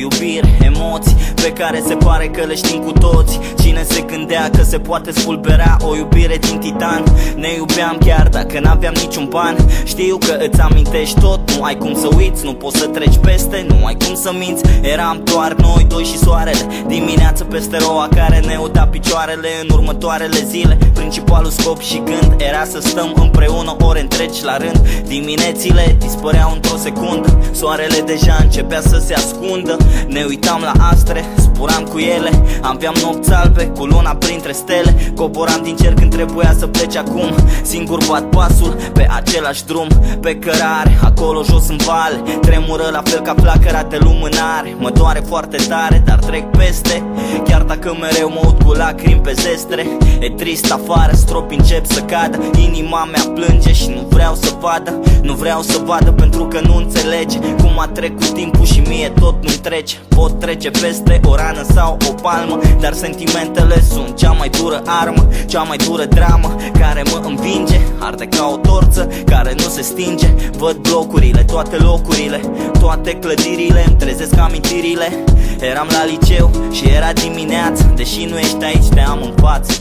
iubire, emoții pe care se pare că le știm cu toți. Cine se gândea că se poate spulbera o iubire din titan? Ne iubeam chiar dacă n-aveam niciun ban. Știu că îți amintești tot, nu ai cum să uiți, nu poți să treci peste, nu ai cum să minți. Eram doar noi doi și soarele, dimineață peste roa care ne uda picioarele. În următoarele zile, principalul scop și gând era să stăm împreună ore întregi la rând. Diminețile dispăreau într-o secundă, soarele deja începea să se ascundă. Ne uitam la astre, zburam cu ele, aveam nopți albe cu luna printre stele. Coboram din cer când trebuia să pleci acum, singur bat pasul pe același drum. Pe cărare, acolo jos în vale, tremură la fel ca flacăra de lumânare. Mă doare foarte tare, dar trec peste, chiar dacă mereu mă uit cu lacrimi pe zestre. E trist afară, stropi încep să cadă, inima mea plânge și nu vreau să vadă. Nu vreau să vadă pentru că nu înțelege cum a trecut timpul și mie tot nu-mi trece. Pot trece peste o rană sau o palmă, dar sentimentele sunt cea mai dură armă, cea mai dură dramă care mă învinge. Arde ca o torță care nu se stinge. Văd blocurile, toate locurile, toate clădirile, îmi trezesc amintirile. Eram la liceu și era dimineață, deși nu ești aici, te am în față.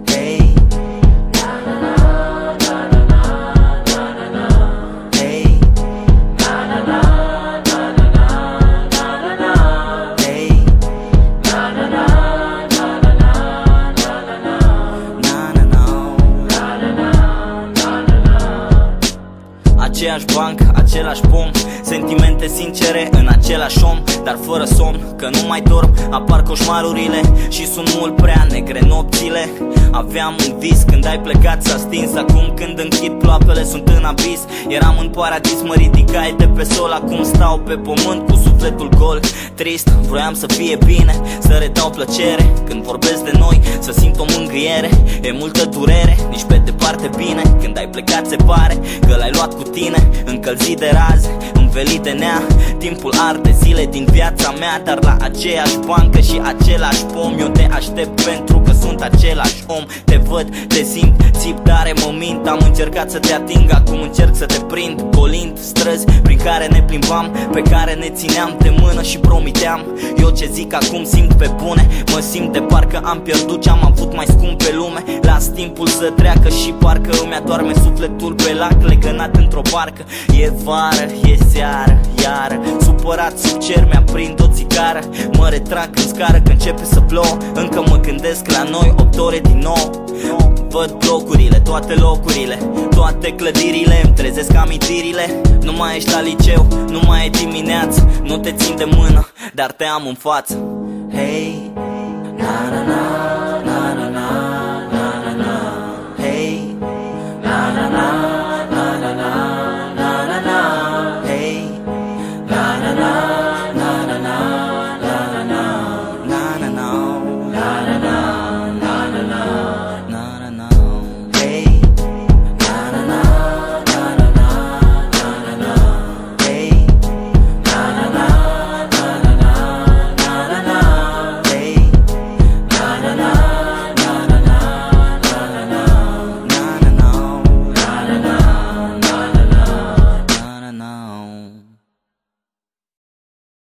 Hey. Aceeași bancă, același pom, sentimente sincere în același om, dar fără somn, că nu mai dorm. Apar coșmarurile și sunt mult prea negre nopțile. Aveam un vis când ai plecat, s-a stins. Acum când închid ploapele sunt în abis. Eram în paradis, mă ridicai de pe sol. Acum stau pe pământ cu sufletul gol. Trist, vroiam să fie bine, să redau plăcere când vorbesc de noi, să simt o mângâiere. E multă durere, nici pe departe bine. Când ai plecat se pare că l-ai luat cu tine, încălzit de raze, învelit de nea. Timpul arde zile din viața mea, dar la aceeași bancă și același pom. Eu te aștept pentru că sunt același om. Te văd, te simt, țip tare, mă mint. Am încercat să te ating, acum încerc să te prind. Golind străzi prin care ne plimbam, pe care ne țineam de mână și promiteam. Eu ce zic acum simt pe bune, mă simt de parcă am pierdut ce am avut mai scump pe lume. Las timpul să treacă și parcă îmi adorme sufletul pe lac, legănat într-o barcă. E vară, e seară, iară, supărat sub cer mi-aprind o țigară. Mă retrag în scară că începe să plouă, încă mă gândesc la noi 8 ore din nou. Văd blocurile, toate locurile, toate clădirile, îmi trezesc amintirile. Nu mai ești la liceu, nu mai e dimineață, nu te țin de mână, dar te am în față. Hey, na na na.